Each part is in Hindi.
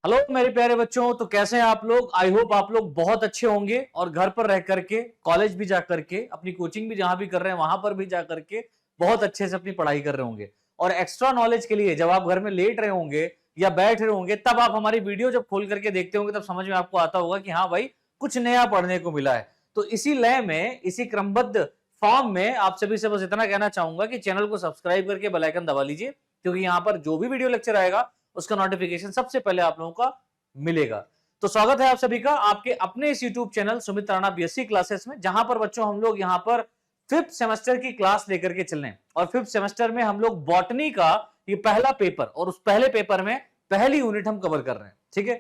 हेलो मेरे प्यारे बच्चों, तो कैसे हैं आप लोग। आई होप आप लोग बहुत अच्छे होंगे और घर पर रह करके, कॉलेज भी जा करके, अपनी कोचिंग भी जहां भी कर रहे हैं वहां पर भी जा करके बहुत अच्छे से अपनी पढ़ाई कर रहे होंगे। और एक्स्ट्रा नॉलेज के लिए जब आप घर में लेट रहे होंगे या बैठ रहे होंगे, तब आप हमारी वीडियो जब खोल करके देखते होंगे तब समझ में आपको आता होगा कि हाँ भाई, कुछ नया पढ़ने को मिला है। तो इसी लय में, इसी क्रमबद्ध फॉर्म में आप सभी से बस इतना कहना चाहूंगा कि चैनल को सब्सक्राइब करके बेल आइकन दबा लीजिए, क्योंकि यहाँ पर जो भी वीडियो लेक्चर आएगा उसका नोटिफिकेशन सबसे पहले आप लोगों का मिलेगा। तो स्वागत है आप सभी का आपके अपने इस YouTube channel Sumit Rana BSc classes में, जहां पर बच्चों हम लोग यहां पर 5th सेमेस्टर की क्लास लेकर के चल रहे हैं। और 5th सेमेस्टर में हम लोग बॉटनी का ये पहला पेपर, और उस पहले पेपर में पहली यूनिट हम कवर कर रहे हैं। ठीक है,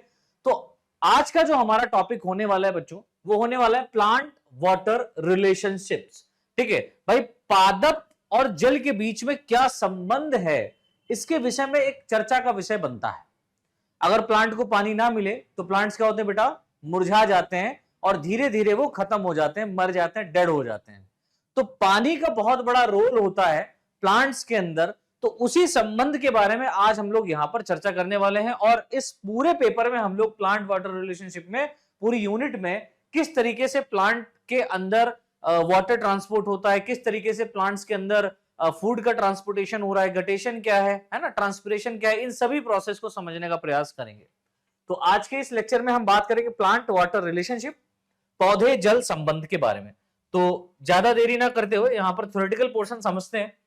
तो आज का जो हमारा टॉपिक होने वाला है बच्चों, वो होने वाला है प्लांट वाटर रिलेशनशिप्स। ठीक है भाई, पादप और जल के बीच में क्या संबंध है, इसके विषय में एक चर्चा का विषय बनता है। अगर प्लांट को पानी ना मिले तो प्लांट्स क्या होते हैं बेटा, मुरझा जाते हैं और धीरे धीरे वो खत्म हो जाते हैं, मर जाते हैं, डेड हो जाते हैं। तो पानी का बहुत बड़ा रोल होता है प्लांट्स के अंदर। तो उसी संबंध के बारे में आज हम लोग यहां पर चर्चा करने वाले हैं। और इस पूरे पेपर में हम लोग प्लांट वाटर रिलेशनशिप में पूरी यूनिट में किस तरीके से प्लांट के अंदर वाटर ट्रांसपोर्ट होता है, किस तरीके से प्लांट्स के अंदर फूड का ट्रांसपोर्टेशन हो रहा है, गटेशन क्या है ना, ट्रांसपिरेशन क्या है, इन सभी प्रोसेस को समझने का प्रयास करेंगे। तो आज के इस लेक्चर में हम बात करेंगे प्लांट वाटर रिलेशनशिप, पौधे जल संबंध के बारे में। तो ज्यादा देरी ना करते हुए यहां पर थ्योरेटिकल पोर्शन समझते हैं।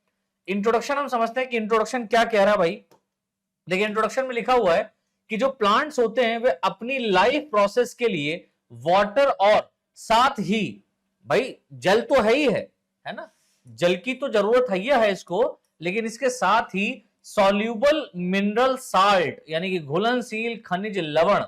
इंट्रोडक्शन हम समझते हैं कि इंट्रोडक्शन क्या कह रहा है भाई। देखिए, इंट्रोडक्शन में लिखा हुआ है कि जो प्लांट्स होते हैं वे अपनी लाइफ प्रोसेस के लिए वाटर और साथ ही, भाई जल तो है ही है ना, जल की तो जरूरत है इसको, लेकिन इसके साथ ही सॉल्यूबल मिनरल साल्ट यानी कि घुलनशील खनिज लवण।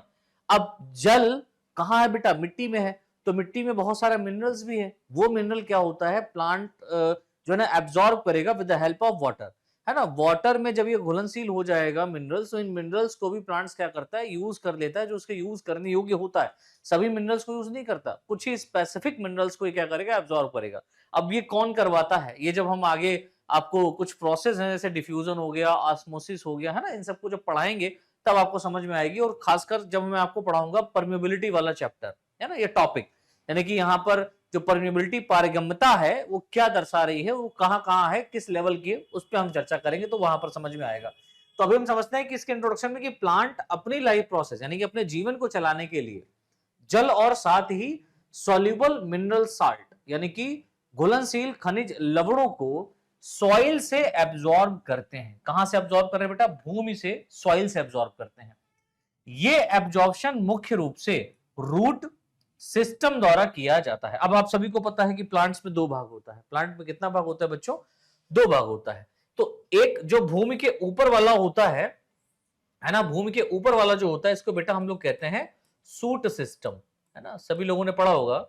अब जल कहां है बेटा, मिट्टी में है। तो मिट्टी में बहुत सारे मिनरल्स भी है। वो मिनरल क्या होता है, प्लांट जो है ना एब्जॉर्ब करेगा with the help of water, है ना। वाटर में जब ये घुलनशील हो जाएगा मिनरल्स, तो इन मिनरल्स को भी प्लांट्स क्या करता है, यूज कर लेता है, जो उसके यूज करने योग्य होता है। सभी मिनरल्स को यूज नहीं करता, कुछ ही स्पेसिफिक मिनरल्स को ये क्या करेगा, एब्जॉर्ब करेगा। अब ये कौन करवाता है, ये जब हम आगे आपको कुछ प्रोसेस है जैसे डिफ्यूजन हो गया, ऑस्मोसिस हो गया, है ना, इन सबको जब पढ़ाएंगे तब आपको समझ में आएगी। और खासकर जब मैं आपको पढ़ाऊंगा परमेबिलिटी वाला चैप्टर, है ना, ये टॉपिक, यानी कि यहाँ पर जो परमेबिलिटी पारगम्यता है वो क्या दर्शा रही है, वो कहाँ कहाँ है, किस लेवल की है, उस पर हम चर्चा करेंगे, तो वहां पर समझ में आएगा। तो अभी हम समझते हैं कि इसके इंट्रोडक्शन में कि प्लांट अपनी लाइफ प्रोसेस यानी कि अपने जीवन को चलाने के लिए जल और साथ ही सॉल्युबल मिनरल साल्ट यानी कि घुलनशील खनिज लवणों को सॉइल से एब्जॉर्ब करते हैं। कहां से एब्जॉर्ब कर रहे हैं बेटा, भूमि से, सॉइल से एब्जॉर्ब करते हैं। ये एब्जॉर्प्शन मुख्य रूप से रूट सिस्टम द्वारा किया जाता है। अब आप सभी को पता है कि प्लांट्स में दो भाग होता है। प्लांट में कितना भाग होता है बच्चों, दो भाग होता है। तो एक जो भूमि के ऊपर वाला होता है ना, भूमि के ऊपर वाला जो होता है इसको बेटा हम लोग कहते हैं सूट सिस्टम, है ना, सभी लोगों ने पढ़ा होगा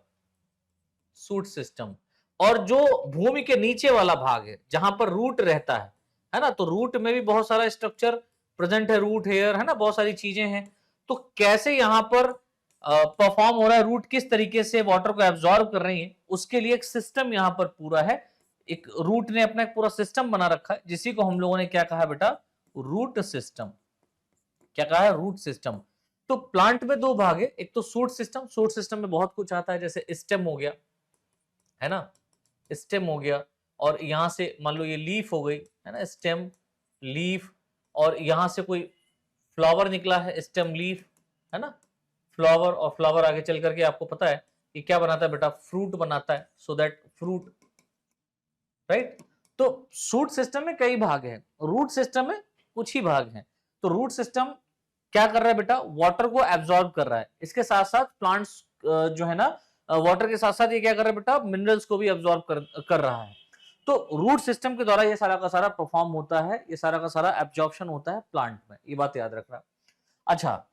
सूट सिस्टम। और जो भूमि के नीचे वाला भाग है जहां पर रूट रहता है ना, तो रूट में भी बहुत सारा स्ट्रक्चर प्रेजेंट है, रूट हेयर, है ना, बहुत सारी चीजें हैं। तो कैसे यहां पर परफॉर्म हो रहा है, रूट किस तरीके से वाटर को एब्जॉर्ब कर रही है, उसके लिए एक सिस्टम यहां पर पूरा है। एक रूट ने अपना एक पूरा सिस्टम बना रखा है, जिसी को हम लोगों ने क्या कहा बेटा, रूट सिस्टम। क्या कहा है, रूट सिस्टम। तो प्लांट में दो भाग है, एक तो सूट सिस्टम, सूट सिस्टम में बहुत कुछ आता है, जैसे स्टेम हो गया, है ना, स्टेम हो गया, और यहां से मान लो ये लीफ हो गई, है ना, स्टेम लीफ, और यहां से कोई फ्लावर निकला है, स्टेम लीफ, है ना, फ्लावर, और फ्लावर आगे चल करके आपको पता है कि क्या बनाता है बेटा, फ्रूट बनाता है, सो दैट फ्रूट, राइट। तो सूट सिस्टम में कई भाग हैं, रूट सिस्टम में कुछ ही भाग हैं। तो रूट सिस्टम क्या कर रहा है बेटा, वाटर को एब्जॉर्ब कर रहा है। इसके साथ साथ प्लांट्स जो है ना, वाटर के साथ साथ ये क्या कर रहा है बेटा, मिनरल्स को भी एब्जॉर्ब कर रहा है। तो रूट सिस्टम के द्वारा ये सारा का सारा परफॉर्म होता है, ये सारा का सारा एब्जॉर्प्शन होता है प्लांट में, ये बात याद रखना। अच्छा,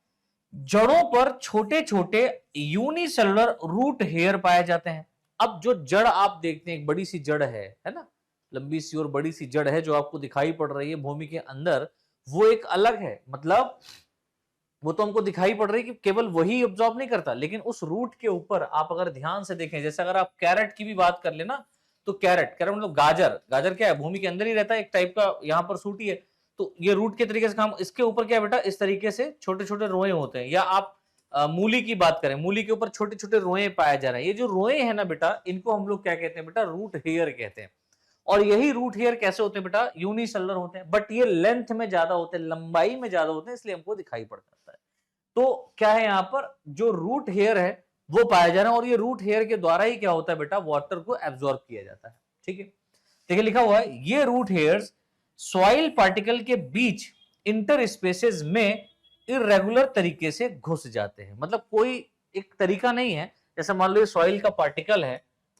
जड़ों पर छोटे छोटे यूनिसेलुलर रूट हेयर पाए जाते हैं। अब जो जड़ आप देखते हैं, एक बड़ी सी जड़ है ना, लंबी सी और बड़ी सी जड़ है जो आपको दिखाई पड़ रही है भूमि के अंदर, वो एक अलग है। मतलब वो तो हमको दिखाई पड़ रही है कि केवल वही ऑब्जॉर्ब नहीं करता, लेकिन उस रूट के ऊपर आप अगर ध्यान से देखें, जैसे अगर आप कैरेट की भी बात कर लेना, तो कैरेट कैरेट मतलब गाजर, गाजर क्या है, भूमि के अंदर ही रहता है, एक टाइप का यहाँ पर सूट ही है। तो ये रूट के तरीके से काम, इसके ऊपर क्या है बेटा, इस तरीके से छोटे छोटे रोए होते हैं। या आप मूली की बात करें, मूली के ऊपर छोटे छोटे रोए पाए जा रहे हैं। ये जो रोए हैं ना बेटा, इनको हम लोग क्या कहते हैं बेटा, रूट हेयर कहते हैं। और यही रूट हेयर कैसे होते हैं बेटा, यूनिसेलुलर होते हैं, बट ये लेंथ में ज्यादा होते हैं, लंबाई में ज्यादा होते हैं, इसलिए हमको दिखाई पड़ जाता है। तो क्या है यहाँ पर, जो रूट हेयर है वो पाया जा रहा है, और ये रूट हेयर के द्वारा ही क्या होता है बेटा, वाटर को एब्जॉर्ब किया जाता है। ठीक है, देखिए लिखा हुआ है, ये रूट हेयर्स सॉइल पार्टिकल के बीच इंटर स्पेसेस में इरेगुलर तरीके से घुस जाते हैं। मतलब कोई एक तरीका नहीं है, जैसे मान लो ये सॉइल का पार्टिकल है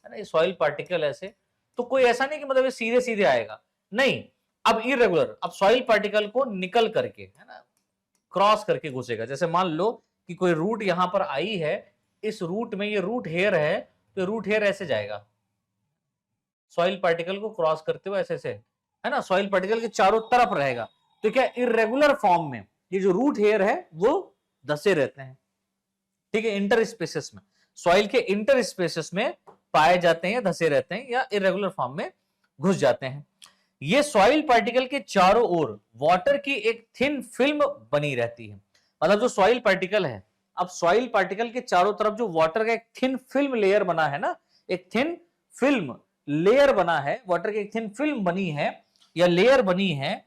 ना, ये सॉइल पार्टिकल ऐसे, तो कोई ऐसा नहीं कि मतलब ये सीधे सीधे आएगा, नहीं, अब इरेगुलर, अब सॉइल पार्टिकल को निकल करके, है ना, क्रॉस करके घुसेगा। जैसे मान लो कि कोई रूट यहां पर आई है, इस रूट में ये रूट हेयर है, तो रूट हेयर ऐसे जाएगा, सॉइल पार्टिकल को क्रॉस करते हुए ऐसे से, है ना, सॉइल पार्टिकल के चारों तरफ रहेगा। तो क्या इरेगुलर फॉर्म में ये जो रूट हेयर है वो धसे रहते हैं। ठीक है, इंटर स्पेसेस में, सॉइल के इंटर स्पेसेस में पाए जाते हैं, धसे रहते हैं, या इरेगुलर फॉर्म में घुस जाते हैं। ये सॉइल पार्टिकल के चारों ओर वाटर की एक थिन फिल्म बनी रहती है। मतलब जो सॉइल पार्टिकल है, अब सॉइल पार्टिकल के चारों तरफ जो वाटर का एक थिन फिल्म लेयर बना है ना, एक थिन फिल्म लेयर बना है, वाटर की एक थिन फिल्म बनी है या लेयर बनी है,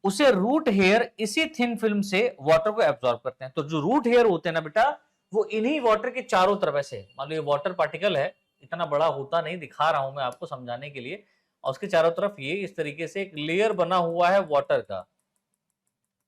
उसे रूट हेयर इसी थिन फिल्म से वाटर को एब्जॉर्ब करते हैं। तो जो रूट हेयर होते हैं ना बेटा, वो इन्हीं वाटर के चारों तरफ ऐसे, मान लो ये वाटर पार्टिकल है, इतना बड़ा होता नहीं, दिखा रहा हूं मैं आपको समझाने के लिए, और उसके चारों तरफ ये इस तरीके से एक लेयर बना हुआ है वाटर का।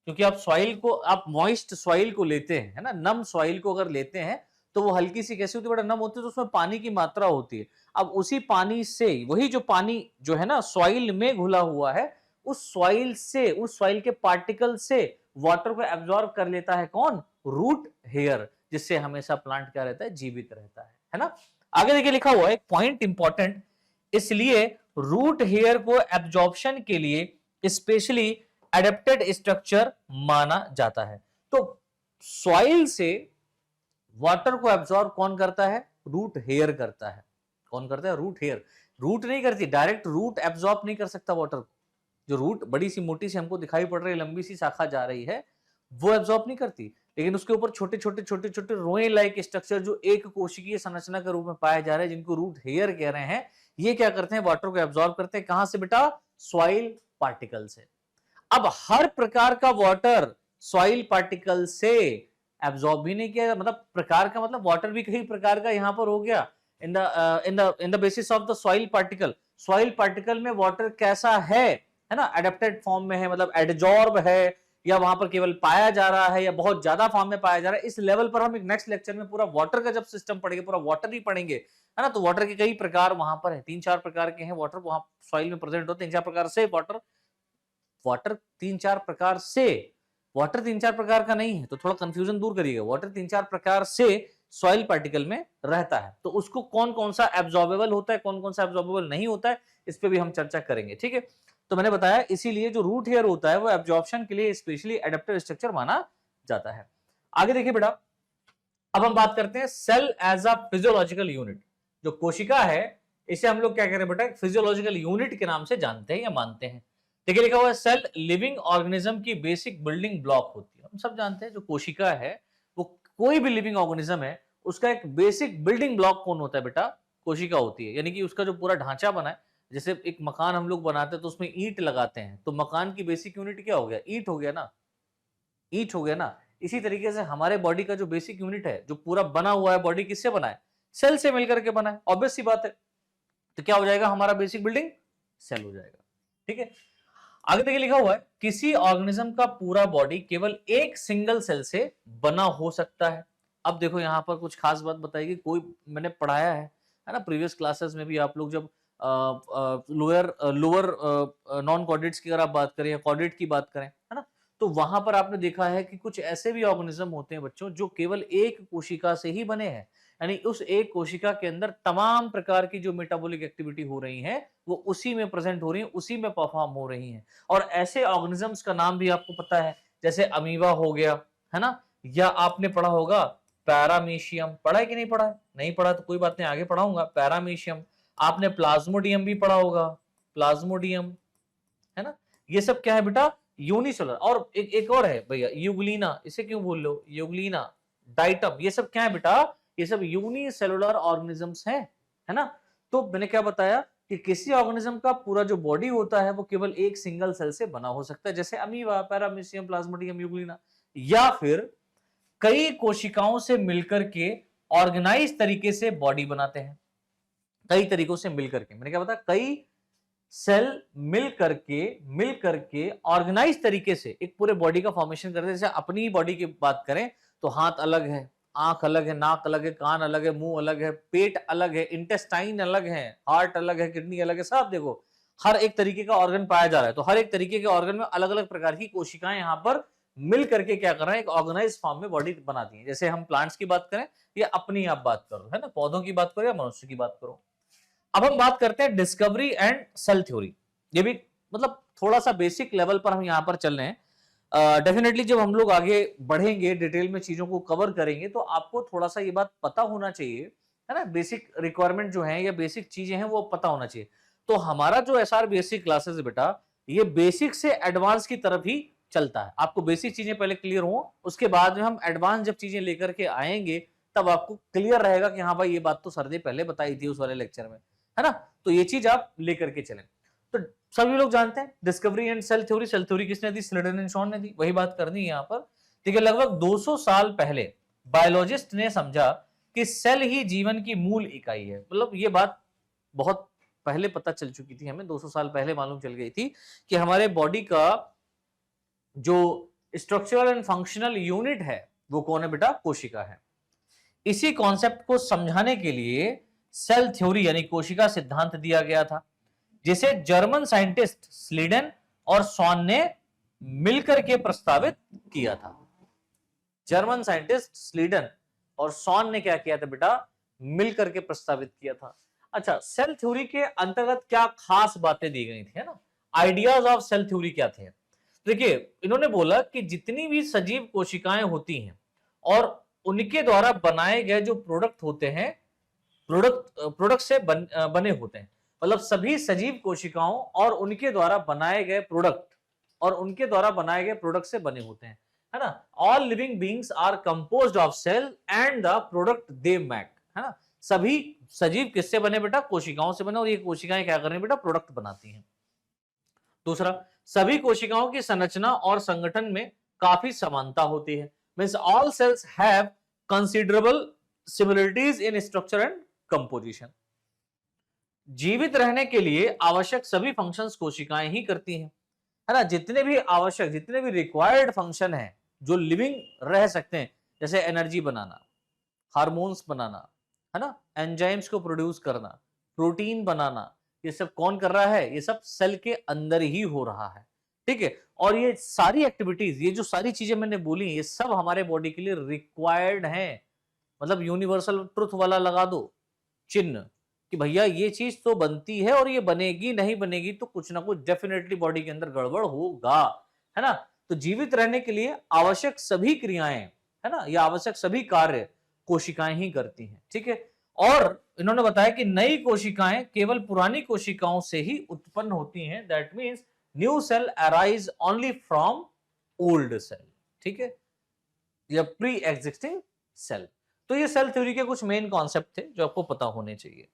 क्योंकि आप सॉइल को, आप मॉइस्ट सॉइल को लेते हैं, है ना, नम सॉइल को अगर लेते हैं तो वो हल्की सी कैसी होती है, बड़ा नम होती है, तो उसमें पानी की मात्रा होती है। अब उसी पानी से, वही जो पानी जो है ना सॉइल में घुला हुआ है, उस सॉइल से, उस सॉइल के पार्टिकल से वाटर को एब्जॉर्ब कर लेता है कौन, रूट हेयर, जिससे हमेशा प्लांट क्या रहता है, जीवित रहता है ना। आगे देखिए लिखा हुआ है एक पॉइंट इंपॉर्टेंट, इसलिए रूट हेयर को एब्जॉर्प्शन के लिए स्पेशली एडेप्टेड स्ट्रक्चर माना जाता है। तो सॉइल से वाटर को एब्जॉर्ब कौन करता है, रूट हेयर करता है। कौन करता है, रूट हेयर। रूट नहीं करती, डायरेक्ट रूट एब्जॉर्ब नहीं कर सकता वाटर को। जो रूट बड़ी सी मोटी सी हमको दिखाई पड़ रही है, लंबी सी शाखा जा रही है, वो एब्जॉर्ब नहीं करती, लेकिन उसके ऊपर छोटे छोटे छोटे छोटे रोए लाइक स्ट्रक्चर जो एक कोशिकीय संरचना के रूप में पाए जा रहे हैं, जिनको रूट हेयर कह रहे हैं, ये क्या करते हैं, वाटर को एब्जॉर्ब करते हैं। कहां से बेटा, सॉइल पार्टिकल से। अब हर प्रकार का वाटर सॉइल पार्टिकल से एब्जॉर्ब भी नहीं किया, मतलब प्रकार का मतलब वाटर भी कई प्रकार का यहां पर हो गया। In the basis of the soil particle, soil particle में वाटर कैसा है ना, एडेप्टेड फॉर्म में है, मतलब एडजॉर्ब है, या वहां पर केवल पाया जा रहा है, या बहुत ज्यादा फॉर्म में पाया जा रहा है। इस लेवल पर हम एक नेक्स्ट लेक्चर में पूरा वाटर का जब सिस्टम पढ़ेंगे, पूरा वाटर ही पढ़ेंगे, है ना। तो वाटर के कई प्रकार वहां पर है, 3-4 प्रकार के हैं वाटर वहां सॉइल में प्रेजेंट होते हैं, 3-4 प्रकार से वाटर, वाटर 3-4 प्रकार से, वाटर 3-4 प्रकार का नहीं है, तो थोड़ा कंफ्यूजन दूर करिएगा। वाटर 3-4 प्रकार से सॉइल पार्टिकल में रहता है, तो उसको कौन कौन सा एब्जॉर्बेबल होता है, कौन कौन सा एब्जॉर्बेबल नहीं होता है, इस पे भी हम चर्चा करेंगे। ठीक है, तो मैंने बताया इसीलिए जो रूट हेयर होता है वो एब्जॉर्प्शन के लिए स्पेशली एडेप्टिव स्ट्रक्चर माना जाता है। आगे देखिए बेटा, अब हम बात करते हैं cell as a physiological unit. जो कोशिका है, इसे हम लोग क्या कह रहे हैं बेटा, फिजियोलॉजिकल यूनिट के नाम से जानते हैं या मानते हैं। देखिए लिखा हुआ है, सेल लिविंग ऑर्गेनिज्म की बेसिक बिल्डिंग ब्लॉक होती है। हम सब जानते हैं जो कोशिका है, वो कोई भी लिविंग ऑर्गेनिज्म है, उसका एक बेसिक बिल्डिंग ब्लॉक कौन होता है बेटा, कोशिका होती है। यानी कि उसका जो पूरा ढांचा बना है, जैसे एक मकान हम लोग बनाते हैं तो उसमें ईंट लगाते हैं, तो मकान की बेसिक यूनिट क्या हो गया, ईंट हो गया ना, ईंट हो गया ना। इसी तरीके से हमारे बॉडी का जो बेसिक यूनिट है, जो पूरा बना हुआ है, बॉडी किससे बना है, सेल से मिलकर के बना है, ऑब्वियस सी बात है। तो क्या हो जाएगा हमारा बेसिक बिल्डिंग, सेल हो जाएगा। ठीक है, आगे देखिए लिखा हुआ है, किसी ऑर्गेनिज्म का पूरा बॉडी केवल एक सिंगल सेल से बना हो सकता है। अब देखो यहां पर कुछ खास बात बताएगी, कोई मैंने पढ़ाया है ना प्रीवियस क्लासेस में भी, आप लोग जब लोअर नॉन कॉर्डेट्स की अगर आप बात करें या कॉर्डेट की बात करें, है ना, तो वहां पर आपने देखा है कि कुछ ऐसे भी ऑर्गेनिज्म होते हैं बच्चों, जो केवल एक कोशिका से ही बने हैं। यानी उस एक कोशिका के अंदर तमाम प्रकार की जो मेटाबॉलिक एक्टिविटी हो रही है, वो उसी में प्रेजेंट हो रही है, उसी में परफॉर्म हो रही है। और ऐसे ऑर्गेनिजम्स का नाम भी आपको पता है, जैसे अमीबा हो गया, है ना, या आपने पढ़ा होगा पैरामीशियम। पढ़ा है कि नहीं पढ़ा है, नहीं पढ़ा तो कोई बात नहीं, आगे पढ़ाऊंगा। पैरामीशियम, आपने प्लाज्मोडियम भी पढ़ा होगा, प्लाज्मोडियम, है ना। ये सब क्या है बेटा, यूनिसेलुलर। और एक और है भैया, यूग्लिना, इसे क्यों बोल लो, यूग्लिना, डाइटम, ये सब क्या है बेटा, ये सब यूनिसेलुलर ऑर्गेनिजम्स हैं, है ना। तो मैंने क्या बताया कि किसी ऑर्गेनिज्म का पूरा जो बॉडी होता है वो केवल एक सिंगल सेल से बना हो सकता है, जैसे अमीबा, पैरामीशियम, प्लाज्मोडियम, यूग्लिना, या फिर कई कोशिकाओं से मिलकर के ऑर्गेनाइज तरीके से बॉडी बनाते हैं, कई तरीकों से मिलकर के। मैंने क्या बताया, कई सेल मिल करके ऑर्गेनाइज तरीके से एक पूरे बॉडी का फॉर्मेशन करते हैं। जैसे अपनी बॉडी की बात करें तो हाथ अलग है, आंख अलग है, नाक अलग है, कान अलग है, मुंह अलग है, पेट अलग है, इंटेस्टाइन अलग है, हार्ट अलग है, किडनी अलग है, सब देखो हर एक तरीके का ऑर्गन पाया जा रहा है। तो हर एक तरीके के ऑर्गन में अलग अलग प्रकार की कोशिकाएं यहाँ पर मिल करके क्या कर रहे हैं, एक ऑर्गेनाइज फॉर्म में बॉडी बनाती है। जैसे हम प्लांट्स की बात करें या अपनी आप बात करो, है ना, पौधों की बात करो या मनुष्य की बात करो। अब हम बात करते हैं डिस्कवरी एंड सेल थ्योरी। ये भी मतलब थोड़ा सा बेसिक लेवल पर हम यहाँ पर चल रहे हैं। डेफिनेटली जब हम लोग आगे बढ़ेंगे, डिटेल में चीजों को कवर करेंगे, तो आपको थोड़ा सा ये बात पता होना चाहिए, है ना, बेसिक रिक्वायरमेंट जो है या बेसिक चीजें हैं वो पता होना चाहिए। तो हमारा जो एसआर बेसिक क्लासेस है बेटा, ये बेसिक से एडवांस की तरफ ही चलता है। आपको बेसिक चीजें पहले क्लियर हो, उसके बाद में हम एडवांस जब चीजें लेकर के आएंगे तब आपको क्लियर रहेगा कि हाँ भाई ये बात तो सर ने पहले बताई थी उस वाले लेक्चर में, है ना। तो ये चीज आप लेकर के चलें। तो सभी लोग जानते हैं discovery and cell theory. Cell theory किसने दी, स्लीडन एंड शॉन ने दी, वही बात करनी है यहाँ पर। ठीक है, लगभग 200 साल पहले बायोलॉजिस्ट ने समझा कि सेल ही जीवन की मूल इकाई है। मतलब ये बात बहुत पहले पता चल चुकी थी हमें, 200 साल पहले मालूम चल गई थी कि हमारे बॉडी का जो स्ट्रक्चरल एंड फंक्शनल यूनिट है वो कौन है बेटा, कोशिका है। इसी कॉन्सेप्ट को समझाने के लिए सेल थ्योरी यानी कोशिका सिद्धांत दिया गया था, जिसे जर्मन साइंटिस्ट स्लीडन और शॉन ने मिलकर के प्रस्तावित किया था। जर्मन साइंटिस्ट स्लीडन और शॉन ने क्या किया था बेटा, मिलकर के प्रस्तावित किया था। अच्छा, सेल थ्योरी के अंतर्गत क्या खास बातें दी गई थी, है ना, आइडियाज ऑफ सेल थ्योरी क्या थे। देखिए, इन्होंने बोला कि जितनी भी सजीव कोशिकाएं होती हैं और उनके द्वारा बनाए गए जो प्रोडक्ट होते हैं, प्रोडक्ट से बने होते हैं, मतलब सभी सजीव कोशिकाओं और उनके द्वारा बनाए गए प्रोडक्ट से बने होते हैं, है ना। All living beings are composed of cell and the product they make, है ना। सभी सजीव किससे बने बेटा, कोशिकाओं से बने, और ये कोशिकाएं क्या कर रही हैं बेटा, प्रोडक्ट बनाती हैं। दूसरा, सभी कोशिकाओं की संरचना और संगठन में काफी समानता होती है। Means all cells have considerable similarities in structure and composition. जीवित रहने के लिए आवश्यक सभी फंक्शंस कोशिकाएं ही करती हैं, है ना। जितने भी आवश्यक, जितने भी रिक्वायर्ड फंक्शन है जो लिविंग रह सकते हैं, जैसे एनर्जी बनाना, हार्मोन्स बनाना, है ना, एंजाइम्स को प्रोड्यूस करना, प्रोटीन बनाना, ये सब कौन कर रहा है, ये सब सेल के अंदर ही हो रहा है। ठीक है, और ये सारी एक्टिविटीज, ये जो सारी चीजें मैंने बोली, ये सब हमारे बॉडी के लिए रिक्वायर्ड है। मतलब यूनिवर्सल ट्रुथ वाला लगा दो चिन्ह कि भैया ये चीज तो बनती है और ये बनेगी, नहीं बनेगी तो कुछ ना कुछ डेफिनेटली बॉडी के अंदर गड़बड़ होगा, है ना। तो जीवित रहने के लिए आवश्यक सभी क्रियाएं, है ना, या आवश्यक सभी कार्य कोशिकाएं ही करती हैं। ठीक है, और इन्होंने बताया कि नई कोशिकाएं केवल पुरानी कोशिकाओं से ही उत्पन्न होती हैं। That means new cell arise only from old cell. ठीक है, या प्री एग्जिस्टिंग सेल। तो ये सेल थ्योरी के कुछ मेन कॉन्सेप्ट थे जो आपको पता होने चाहिए।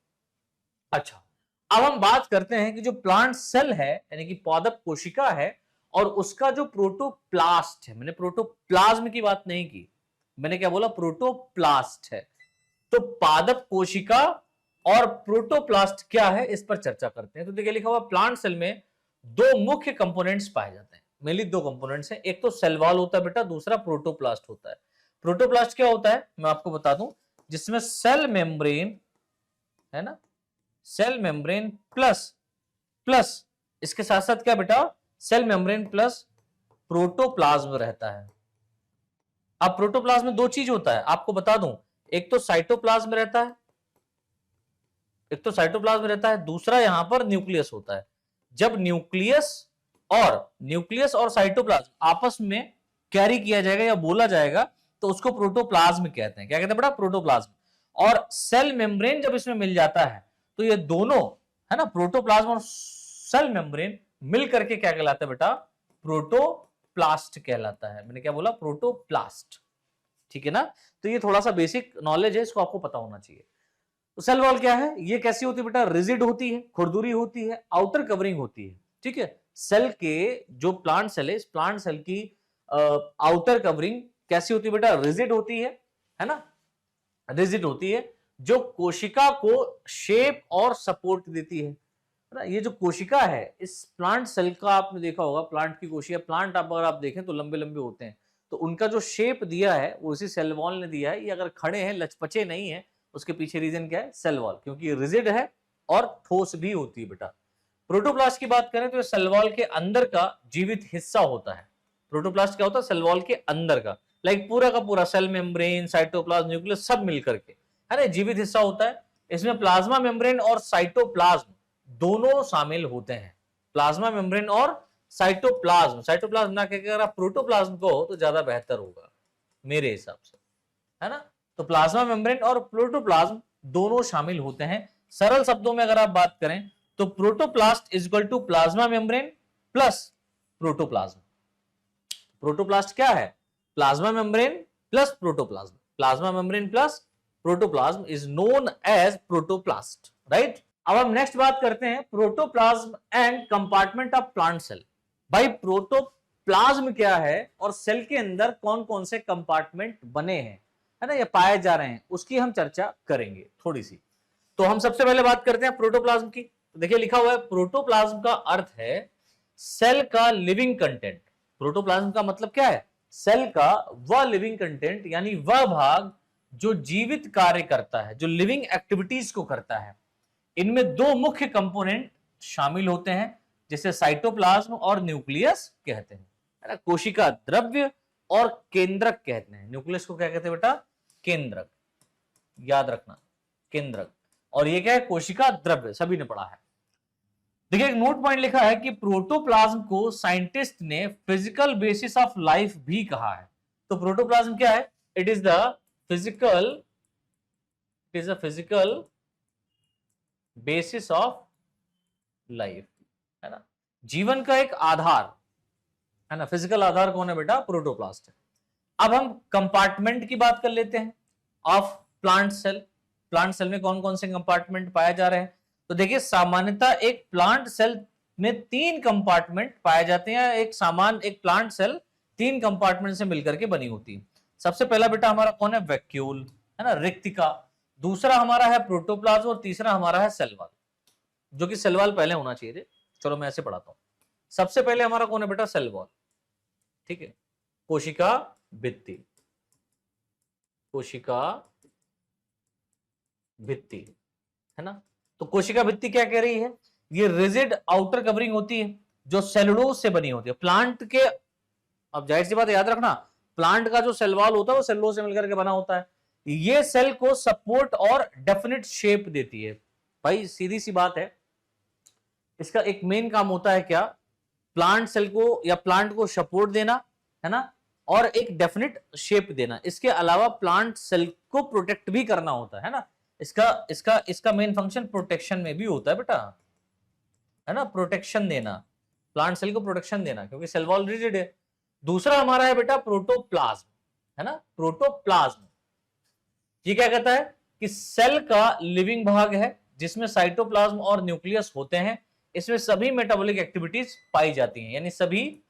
अच्छा, अब हम बात करते हैं कि जो प्लांट सेल है यानी कि पादप कोशिका है और उसका जो प्रोटोप्लास्ट है, मैंने प्रोटोप्लाज्म की बात नहीं की, मैंने क्या बोला, प्रोटोप्लास्ट है। तो पादप कोशिका और प्रोटोप्लास्ट क्या है इस पर चर्चा करते हैं। तो देखिए लिखा हुआ प्लांट सेल में दो मुख्य कंपोनेंट्स पाए जाते हैं, मेनली दो कंपोनेंट्स हैं, एक तो सेल वॉल होता है बेटा, दूसरा प्रोटोप्लास्ट होता है। प्रोटोप्लास्ट क्या होता है मैं आपको बता दूं, जिसमें सेल मेम्ब्रेन, है ना, सेल मेम्ब्रेन प्लस इसके साथ साथ क्या बेटा, सेल मेम्ब्रेन प्लस प्रोटोप्लाज्म रहता है। अब प्रोटोप्लाज्म में दो चीज होता है, आपको बता दूं, एक तो साइटोप्लाज्म रहता है, दूसरा यहां पर न्यूक्लियस होता है। जब न्यूक्लियस और साइटोप्लाज्म आपस में कैरी किया जाएगा या बोला जाएगा तो उसको प्रोटोप्लाज्म कहते हैं। क्या कहते हैं बेटा, प्रोटोप्लाज्म। और सेल मेम्ब्रेन जब इसमें मिल जाता है तो ये दोनों, है ना, प्रोटोप्लाज्म और सेल मेम्ब्रेन मिल करके क्या कहलाता है बेटा, प्रोटोप्लास्ट कहलाता है। मैंने क्या बोला? प्रोटोप्लास्ट। ठीक है ना? तो ये थोड़ा सा बेसिक नॉलेज है, इसको आपको पता होना चाहिए। तो सेल वॉल क्या है? ये कैसी होती है बेटा? रिजिड होती है, खुरदुरी होती है, आउटर कवरिंग होती है। ठीक है, सेल के जो प्लांट सेल है, इस प्लांट सेल की आउटर कवरिंग कैसी होती है बेटा? रिजिड होती है ना? रिजिड होती है, जो कोशिका को शेप और सपोर्ट देती है ना? ये जो कोशिका है इस प्लांट सेल का, आपने देखा होगा प्लांट की कोशिका, प्लांट अगर आप देखें तो लंबे लंबे होते हैं, तो उनका जो शेप दिया है वो इसी सेल वॉल ने दिया है। ये अगर खड़े हैं, लचपचे नहीं है, उसके पीछे रीजन क्या है? सेल वॉल, क्योंकि ये रिजिड है और ठोस भी होती है बेटा। प्रोटोप्लास्ट की बात करें तो ये सेल वॉल के अंदर का जीवित हिस्सा होता है। प्रोटोप्लास्ट क्या होता है? सेल वॉल के अंदर का, लाइक पूरा का पूरा सेल मेम्ब्रेन, साइटोप्लाज्म, न्यूक्लियस सब मिलकर के, है ना, जीवित हिस्सा होता है। इसमें प्लाज्मा मेम्ब्रेन और साइटोप्लाज्म दोनों शामिल होते हैं। प्लाज्मा मेम्ब्रेन और साइटोप्लाज्म, साइटोप्लाज्म ना कहकर अगर आप प्रोटोप्लाज्म को तो ज्यादा बेहतर होगा मेरे हिसाब से, है ना? तो प्लाज्मा मेम्ब्रेन और प्रोटोप्लाज्म दोनों शामिल होते हैं। सरल शब्दों में अगर आप बात करें तो protoplast is equal to plasma membrane plus protoplasm. Protoplast क्या है? Plasma membrane plus protoplasm. Plasma membrane plus protoplasm is known as protoplast, right? अब हम नेक्स्ट बात करते हैं protoplasm and compartment of plant cell. भाई प्रोटोप्लाज्म क्या है और सेल के अंदर कौन कौन से कंपार्टमेंट बने हैं, है ना, ये पाए जा रहे हैं, उसकी हम चर्चा करेंगे थोड़ी सी। तो हम सबसे पहले बात करते हैं प्रोटोप्लाज्म की। तो देखिए लिखा हुआ है प्रोटोप्लाज्म का अर्थ है सेल का लिविंग कंटेंट। प्रोटोप्लाज्म का मतलब क्या है? सेल का वह लिविंग कंटेंट, यानी वह भाग जो जीवित कार्य करता है, जो लिविंग एक्टिविटीज को करता है। इनमें दो मुख्य कंपोनेंट शामिल होते हैं, जिसे साइटोप्लाज्म और न्यूक्लियस कहते हैं, है ना? कोशिका द्रव्य और केंद्रक कहते हैं। न्यूक्लियस को क्या कहते हैं बेटा? केंद्रक, याद रखना, केंद्रक। और ये क्या है? कोशिका द्रव्य, सभी ने पढ़ा है। देखिए एक नोट पॉइंट लिखा है कि प्रोटोप्लाज्म को साइंटिस्ट ने फिजिकल बेसिस ऑफ लाइफ भी कहा है। तो प्रोटोप्लाज्म क्या है? It is the physical basis of life, है ना, जीवन का एक आधार, है ना। फिजिकल आधार कौन है बेटा? प्रोटोप्लास्ट है। अब हम कंपार्टमेंट की बात कर लेते हैं of plant cell. Plant cell में कौन कौन से कंपार्टमेंट पाए जा रहे हैं? तो देखिए सामान्यतः एक प्लांट सेल में 3 कंपार्टमेंट पाए जाते हैं। एक प्लांट सेल 3 कंपार्टमेंट से मिलकर के बनी होती है। सबसे पहला बेटा हमारा कौन है? वैक्यूल, है ना, रिक्तिका। दूसरा हमारा है प्रोटोप्लाज्म और तीसरा हमारा है सेल वॉल, जो कि सेल वॉल पहले होना चाहिए थे। चलो मैं ऐसे पढ़ाता हूं। सबसे पहले हमारा कौन है बेटा? सेल वॉल, ठीक है। कोशिका भित्ति, कोशिका भित्ति, है ना। तो कोशिका भित्ति क्या कह रही है? ये रिजिड आउटर कवरिंग होती है जो सेलुलोज से बनी होती है। प्लांट के, अब जाहिर सी बात याद रखना, प्लांट का जो सेल वॉल होता है वो सेलुलोज से मिलकर के बना होता है। ये सेल को सपोर्ट और डेफिनेट शेप देती है। भाई सीधी सी बात है, इसका एक मेन काम होता है क्या? प्लांट सेल को या प्लांट को सपोर्ट देना, है ना, और एक डेफिनेट शेप देना। इसके अलावा प्लांट सेल को प्रोटेक्ट भी करना होता है ना। इसका मेन फंक्शन प्रोटेक्शन में भी होता है बेटा, है ना, प्रोटेक्शन देना, प्लांट सेल को प्रोटेक्शन देना, क्योंकि सेल वॉल रिजिड है। दूसरा हमारा है बेटा प्रोटोप्लाज्म, है ना, प्रोटोप्लाज्म। ये क्या कहता है कि सेल का लिविंग भाग है जिसमें साइटोप्लाज्म और न्यूक्लियस होते हैं। इसमें सभी मेटाबॉलिक एक्टिविटीज पाई जाती हैं, यानी सभी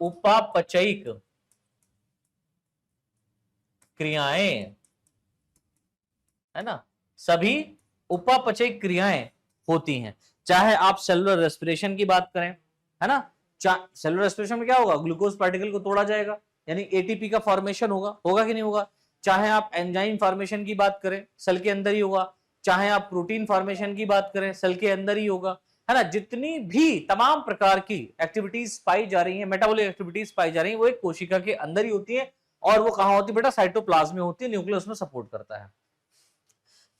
उपापचयिक क्रियाएं, है ना, सभी उपापचयिक क्रियाएं होती हैं। चाहे आप सेलुलर रेस्पिरेशन की बात करें, है ना, सेलुलर रेस्पिरेशन में क्या होगा? ग्लूकोज पार्टिकल को तोड़ा जाएगा, यानी एटीपी का फॉर्मेशन होगा कि नहीं होगा। चाहे आप एंजाइम फॉर्मेशन की बात करें, सेल के अंदर ही होगा। चाहे आप प्रोटीन फॉर्मेशन की बात करें, सेल के अंदर ही होगा, है ना। जितनी भी तमाम प्रकार की एक्टिविटीज पाई जा रही हैं, मेटाबॉलिक एक्टिविटीज पाई जा रही हैं, वो एक कोशिका के अंदर ही होती है। और वो कहां होती है बेटा? साइटोप्लाज्म में होती है, न्यूक्लियस में सपोर्ट करता है।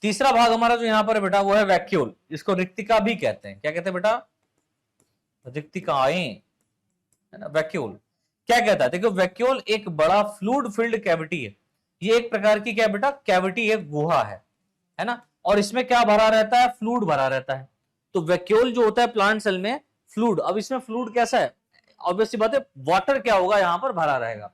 तीसरा भाग हमारा जो यहां पर है बेटा वो है वैक्यूल, जिसको रिक्तिका भी कहते हैं। क्या कहते हैं बेटा? रिक्तिकाएं, है ना। वैक्यूल क्या कहता है? देखो वैक्यूल एक बड़ा फ्लूइड फिल्ड कैविटी है। ये एक प्रकार की क्या बेटा? कैविटी है, गुहा है ना। और इसमें क्या भरा रहता है? फ्लूइड भरा रहता है। तो वैक्यूल जो होता है प्लांट सेल में फ्लूइड। अब इसमें फ्लूइड कैसा है? ऑब्वियसली बात है वाटर क्या होगा यहाँ पर भरा रहेगा,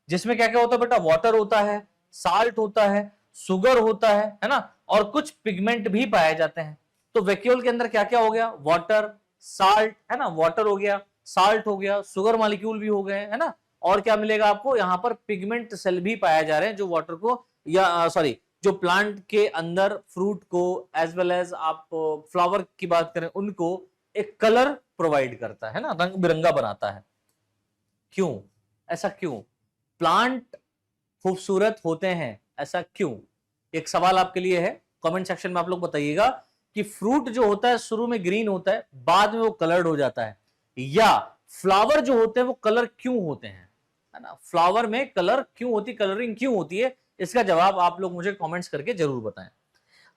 जिसमें क्या क्या होता है बेटा, वाटर होता है, साल्ट होता है, सुगर होता है ना, और कुछ पिगमेंट भी पाए जाते हैं। तो वैक्यूल के अंदर क्या क्या हो गया, वाटर, साल्ट, है ना, वाटर हो गया, साल्ट हो गया, सुगर मॉलिक्यूल भी हो गए, है ना, और क्या मिलेगा आपको यहाँ पर, पिगमेंट सेल भी पाए जा रहे हैं जो वाटर को या सॉरी जो प्लांट के अंदर फ्रूट को एज वेल एज आप फ्लावर की बात करें उनको एक कलर प्रोवाइड करता है ना, रंग बिरंगा बनाता है। क्यों ऐसा, क्यों प्लांट खूबसूरत होते हैं, ऐसा क्यों? एक सवाल आपके लिए है, कमेंट सेक्शन में आप लोग बताइएगा कि फ्रूट जो होता है शुरू में ग्रीन होता है, बाद में वो कलर्ड हो जाता है, या फ्लावर जो होते हैं वो कलर क्यों होते हैं, है ना, फ्लावर में कलर क्यों होती, कलरिंग क्यों होती है, इसका जवाब आप लोग मुझे कमेंट्स करके जरूर बताएं।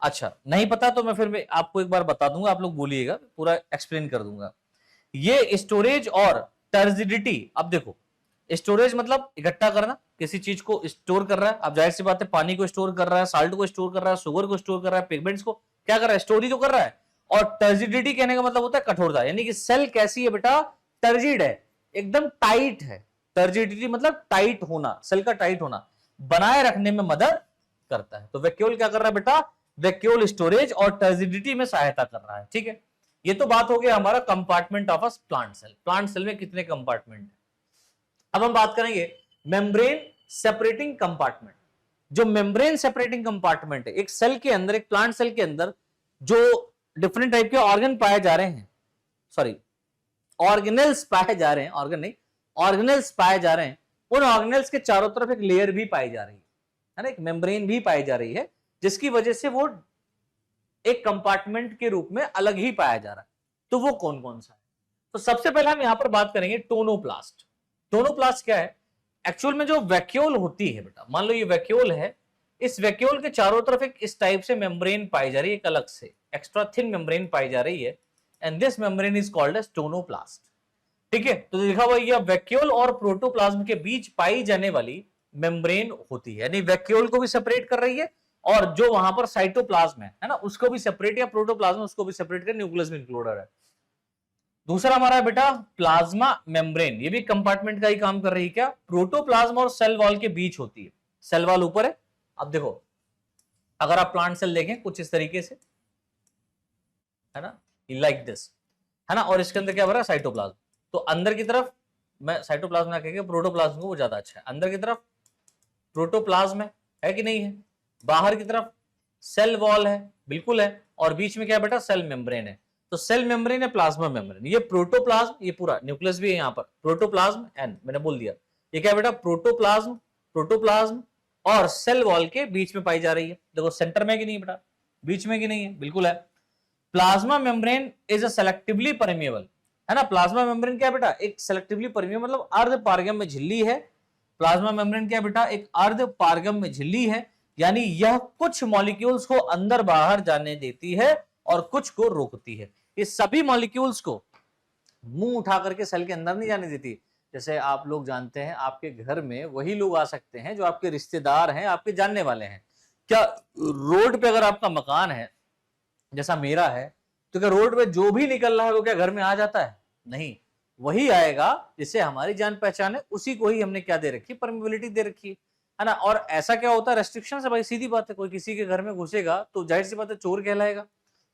अच्छा नहीं पता तो मैं फिर आपको एक बार बता दूंगा, आप लोग बोलिएगा, पूरा एक्सप्लेन कर दूंगा। ये स्टोरेज और टर्जिडिटी, अब देखो स्टोरेज मतलब इकट्ठा करना, किसी चीज को स्टोर कर रहा है, अब जाहिर सी बात है पानी को स्टोर कर रहा है, साल्ट को स्टोर कर रहा है, शुगर को स्टोर कर रहा है, पिगमेंट्स को क्या कर रहा है, स्टोर ही तो कर रहा है। और टर्जिडिटी कहने का मतलब होता है कठोरता, यानी कि सेल कैसी है बेटा, टर्जिड है, एकदम टाइट है। टर्जिडिटी मतलब टाइट होना, सेल का टाइट होना, बनाए रखने में मदद करता है। तो वैक्यूल क्या कर रहा है बेटा, वैक्यूल स्टोरेज और टर्जिडिटी में सहायता कर रहा है। ठीक है, ये तो बात हो गया हमारा compartment of a plant cell. Plant cell में कितने कंपार्टमेंट है। अब हम बात करेंगे मेम्ब्रेन सेपरेटिंग कंपार्टमेंट। जो मेम्ब्रेन सेपरेटिंग कंपार्टमेंट है, एक सेल के अंदर, एक प्लांट सेल के अंदर जो डिफरेंट टाइप के ऑर्गन पाए जा रहे हैं, सॉरी ऑर्गेनेल्स पाए जा रहे हैं, ऑर्गन नहीं, ऑर्गेनेल्स पाए जा रहे हैं, उन ऑर्गेनेल्स के चारों तरफ एक लेयर भी पाई जा रही है ना, एक मेम्ब्रेन भी पाई जा रही है, जिसकी वजह से वो एक कंपार्टमेंट के रूप में अलग ही पाया जा रहा है। तो वो कौन कौन सा है? तो सबसे पहले हम यहां पर बात करेंगे टोनोप्लास्ट। टोनोप्लास्ट क्या है? एक्चुअल में जो वैक्यूल होती है बेटा, मान लो ये वैक्यूल है, इस वैक्यूल के चारों तरफ एक इस टाइप से मेम्ब्रेन पाई जा रही है, एक अलग से एक्स्ट्रा थिन मेम्ब्रेन पाई जा रही है, and this membrane is called as tonoplast. ठीक है, तो लिखा हुआ ये वैक्यूल और प्रोटोप्लाज्म के बीच पाई जाने वाली मेम्ब्रेन होती है, यानी वैक्यूल को भी सेपरेट कर रही है, और जो वहां पर साइटोप्लाज्म है ना, उसको भी सेपरेट, या प्रोटोप्लाज्म उसको भी सेपरेट कर, न्यूक्लियस में इंक्लूडेड है। दूसरा हमारा है बेटा प्लाज्मा मेम्ब्रेन, ये भी कंपार्टमेंट का ही काम कर रही है। क्या? प्रोटोप्लाज्म और सेल वॉल के बीच होती है, सेल वॉल ऊपर है। अब देखो अगर आप प्लांट सेल देखें कुछ इस तरीके से, है ना, लाइक दिस, है ना, और इसके अंदर क्या भरा है, साइटोप्लाज्म। तो अंदर की तरफ, मैं साइटोप्लाज्म ना कहेंगे, प्रोटोप्लाज्म को वो ज्यादा अच्छा है, अंदर की तरफ प्रोटोप्लाज्म है कि नहीं है, बाहर की तरफ सेल वॉल है, बिल्कुल है, और बीच में क्या है बेटा, सेल मेम्ब्रेन है। तो सेल मेम्ब्रेन है, प्लाज्मा मेम्ब्रेन, ये प्रोटोप्लाज्म, ये पूरा न्यूक्लियस भी है यहाँ पर, प्रोटोप्लाज्म एंड मैंने बोल दिया, ये क्या है बेटा, प्रोटोप्लाज्म, प्रोटोप्लाज्म और सेल वॉल के बीच में पाई जा रही है। देखो सेंटर में कि नहीं बेटा, बीच में कि नहीं है, बिल्कुल है। Plasma membrane is a selectively permeable, है ना, प्लाज्मा मेम्ब्रेन क्या है बेटा, एक सेलेक्टिवली परमिएबल, मतलब अर्ध पारगम्य में झिल्ली है। प्लाज्मा मेम्ब्रेन क्या है बेटा, एक अर्ध पारगम्य में झिल्ली है, यानी यह कुछ मॉलिक्यूल्स को अंदर बाहर जाने देती है और कुछ को रोकती है। ये सभी मॉलिक्यूल्स को मुंह उठा करके सेल के अंदर नहीं जाने देती। जैसे आप लोग जानते हैं, आपके घर में वही लोग आ सकते हैं जो आपके रिश्तेदार हैं, आपके जानने वाले हैं। क्या रोड पे अगर आपका मकान है, जैसा मेरा है, तो क्या रोड पे जो भी निकल रहा है वो क्या घर में आ जाता है? नहीं, वही आएगा जिससे हमारी जान पहचान है, उसी को ही हमने क्या दे रखी, परमिबिलिटी दे रखी है ना। और ऐसा क्या होता है, रेस्ट्रिक्शन है भाई, सीधी बात है, कोई किसी के घर में घुसेगा तो जाहिर सी बात है चोर कहलाएगा।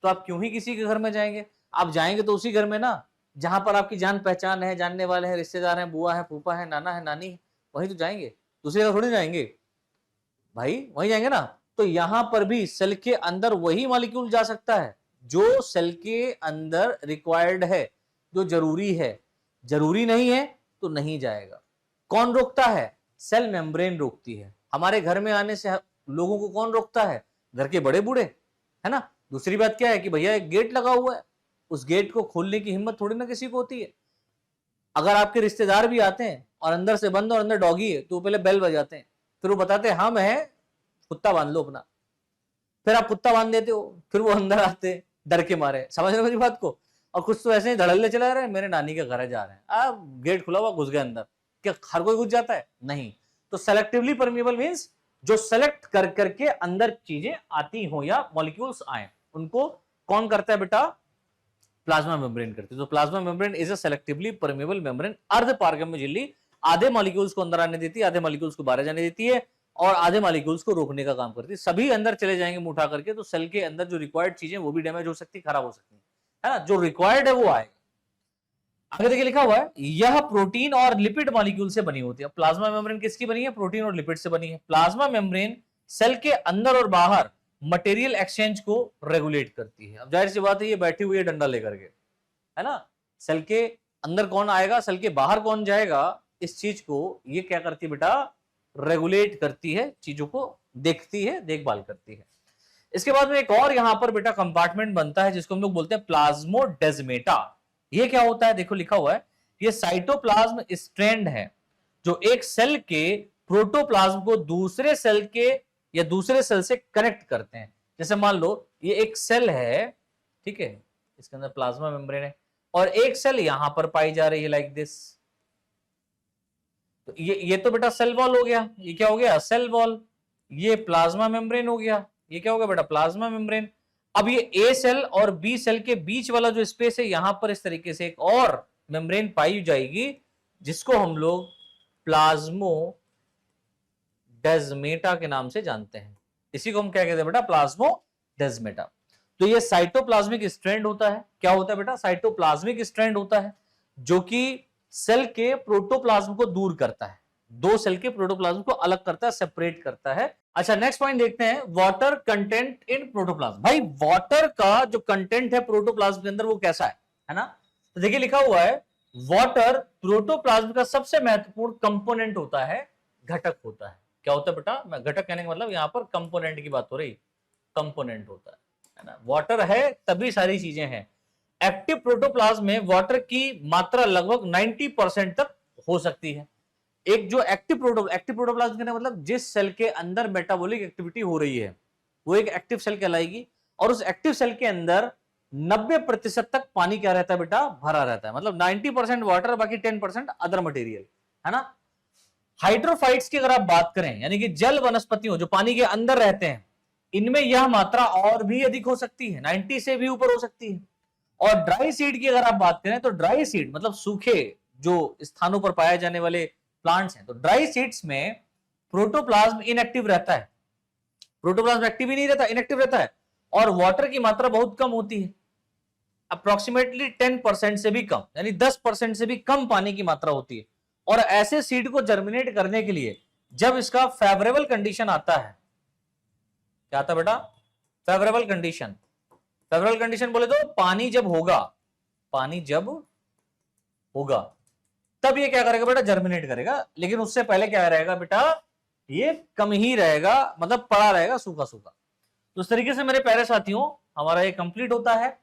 तो आप क्यों ही किसी के घर में जाएंगे? आप जाएंगे तो उसी घर में ना जहां पर आपकी जान पहचान है, जानने वाले हैं, रिश्तेदार हैं, बुआ है, फूफा है, नाना है, नानी है, वहीं तो जाएंगे, दूसरी जगह थोड़ी जाएंगे भाई, वहीं जाएंगे ना। तो यहां पर भी सेल के अंदर वही मॉलिक्यूल जा सकता है जो सेल के अंदर रिक्वायर्ड है, जो जरूरी है। जरूरी नहीं है तो नहीं जाएगा। कौन रोकता है? सेल मेम्ब्रेन रोकती है। हमारे घर में आने से लोगों को कौन रोकता है? घर के बड़े बूढ़े, है ना। दूसरी बात क्या है कि भैया एक गेट लगा हुआ है, उस गेट को खोलने की हिम्मत थोड़ी ना किसी को होती है। अगर आपके रिश्तेदार भी आते हैं और अंदर से बंद और अंदर डॉगी है, तो पहले बेल बजाते हैं, फिर वो बताते हैं हम हैं, कुत्ता बांध लो अपना। फिर आप कुत्ता बांध देते हो, फिर वो अंदर आते हैं डर के मारे, समझ रहे हो मेरी बात को। और कुछ तो ऐसे ही धड़ल्ले चला रहे हैं, मेरे नानी के घर जा रहे हैं, आप गेट खुला हुआ घुस गए अंदर। क्या हर कोई घुस जाता है? नहीं। तो सेलेक्टिवली परमिएबल मींस जो सेलेक्ट कर करके अंदर चीजें आती हो या मॉलिक्यूल्स आए, उनको कौन करता है बेटा? प्लाज्मा मेम्ब्रेन करती है। तो plasma membrane is a selectively permeable membrane, अर्ध पारगम्य झिल्ली, आधे मॉलिक्यूल्स को अंदर आने देती है, आधे मॉलिक्यूल्स को बाहर जाने देती है और आधे मॉलिक्यूल्स को रोकने का काम करती है। सभी अंदर चले जाएंगे मुंह उठा करके तो सेल के अंदर जो रिक्वायर्ड चीजें वो भी डैमेज हो सकती है, खराब हो सकती है ना। जो रिक्वायर्ड है वो आएगा। आगे देखिए लिखा हुआ है यह प्रोटीन और लिपिड मॉलिक्यूल से बनी होती है। प्लाज्मा मेम्ब्रेन किसकी बनी है? प्रोटीन और लिपिड से बनी है। प्लाज्मा मेम्ब्रेन सेल के अंदर और बाहर मटेरियल एक्सचेंज को रेगुलेट करती है। अब जाहिर सी बात है ये बैठी हुई है डंडा लेकर के, है ना। सेल के अंदर कौन आएगा, सेल के बाहर कौन जाएगा, इस चीज को ये क्या करती है बेटा? रेगुलेट करती है, चीजों को देखती है, देखभाल करती है। इसके बाद में एक और यहां पर बेटा कंपार्टमेंट बनता है जिसको हम लोग बोलते हैं प्लाज्मोडेस्मेटा। ये क्या होता है? देखो लिखा हुआ है ये साइटोप्लाज्म स्ट्रैंड है जो एक सेल के प्रोटोप्लाज्म को दूसरे सेल के या दूसरे सेल से कनेक्ट करते हैं। जैसे मान लो ये एक सेल है, ठीक है, इसके अंदर प्लाज्मा मेम्ब्रेन है और एक सेल यहां पर पाई जा रही है लाइक दिस। तो ये तो बेटा सेल वॉल हो गया। ये क्या हो गया? Cell wall. ये प्लाज्मा मेम्ब्रेन हो गया। ये क्या हो गया बेटा? Plasma membrane. अब ये ए सेल और बी सेल के बीच वाला जो स्पेस है यहां पर इस तरीके से एक और मेम्ब्रेन पाई जाएगी जिसको हम लोग प्लाज्मोडेस्मेटा के नाम से जानते हैं। इसी को हम क्या कहते हैं बेटा? प्लाज्मोडेस्मेटा। तो ये साइटोप्लाज्मिक स्ट्रैंड होता है। क्या होता है बेटा? साइटोप्लाज्मिक स्ट्रैंड होता है जो कि सेल के प्रोटोप्लाज्म को दूर करता है, दो सेल के प्रोटोप्लाज्म को अलग करता है, सेपरेट करता है। अच्छा नेक्स्ट पॉइंट देखते हैं, वाटर कंटेंट इन प्रोटोप्लाज्म। भाई वाटर का जो कंटेंट है प्रोटोप्लाज्म के अंदर वो कैसा है ना। तो देखिए लिखा हुआ है वाटर प्रोटोप्लाज्म का सबसे महत्वपूर्ण कंपोनेंट होता है, घटक होता है। क्या होता है बेटा? मैं घटक कहने का मतलब यहां पर कंपोनेंट की बात हो रही, कंपोनेंट होता है ना। वाटर है तभी सारी चीजें हैं। एक्टिव प्रोटोप्लाज्म में वाटर की मात्रा लगभग 90% तक हो सकती है। एक जो एक्टिव प्रोटोप्लाज्म का मतलब जिस सेल के अंदर मेटाबॉलिक एक्टिविटी हो रही है वो एक एक्टिव सेल कहलाएगी और उस एक्टिव सेल के अंदर 90% तक पानी क्या रहता है बेटा? भरा रहता है। मतलब 90% वाटर, बाकी 10% अदर मटेरियल, है ना। हाइड्रोफाइट्स की अगर आप बात करें, यानी कि जल वनस्पतियों जो पानी के अंदर रहते हैं, इनमें यह मात्रा और भी अधिक हो सकती है, 90 से भी ऊपर हो सकती है। और ड्राई सीड की अगर आप बात करें तो ड्राई सीड मतलब सूखे जो स्थानों पर पाए जाने वाले प्लांट्स हैं, तो ड्राई सीड्स में प्रोटोप्लाज्म इनएक्टिव रहता है। प्रोटोप्लाज्म एक्टिव ही नहीं रहता, इनएक्टिव रहता है और वाटर की मात्रा बहुत कम होती है, अप्रोक्सीमेटली 10% से भी कम, यानी 10% से भी कम पानी की मात्रा होती है। और ऐसे सीड को जर्मिनेट करने के लिए जब इसका फेवरेबल कंडीशन आता है, क्या आता है बेटा? Favourable condition. फेवरेबल कंडीशन बोले तो पानी जब होगा, पानी जब होगा तब ये क्या करेगा बेटा? जर्मिनेट करेगा। लेकिन उससे पहले क्या रहेगा बेटा? ये कम ही रहेगा, मतलब पड़ा रहेगा सूखा सूखा। तो इस तरीके से मेरे प्यारे साथियों हमारा ये कंप्लीट होता है।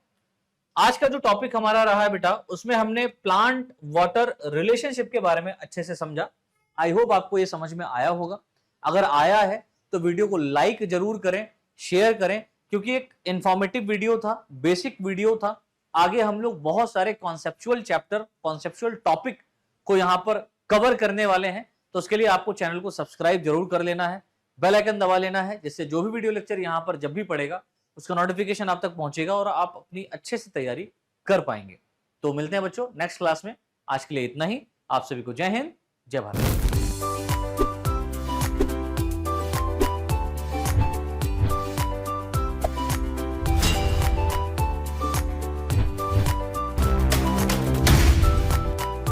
आज का जो टॉपिक हमारा रहा है बेटा उसमें हमने प्लांट वाटर रिलेशनशिप के बारे में अच्छे से समझा। आई होप आपको ये समझ में आया होगा। अगर आया है तो वीडियो को लाइक जरूर करें, शेयर करें, क्योंकि एक इंफॉर्मेटिव वीडियो था, बेसिक वीडियो था। आगे हम लोग बहुत सारे कॉन्सेप्चुअल चैप्टर, कॉन्सेप्चुअल टॉपिक को यहां पर कवर करने वाले हैं। तो उसके लिए आपको चैनल को सब्सक्राइब जरूर कर लेना है, बेल आइकन दबा लेना है, जिससे जो भी वीडियो लेक्चर यहां पर जब भी पड़ेगा उसका नोटिफिकेशन आप तक पहुंचेगा और आप अपनी अच्छे से तैयारी कर पाएंगे। तो मिलते हैं बच्चों नेक्स्ट क्लास में। आज के लिए इतना ही। आप सभी को जय हिंद, जय भारत।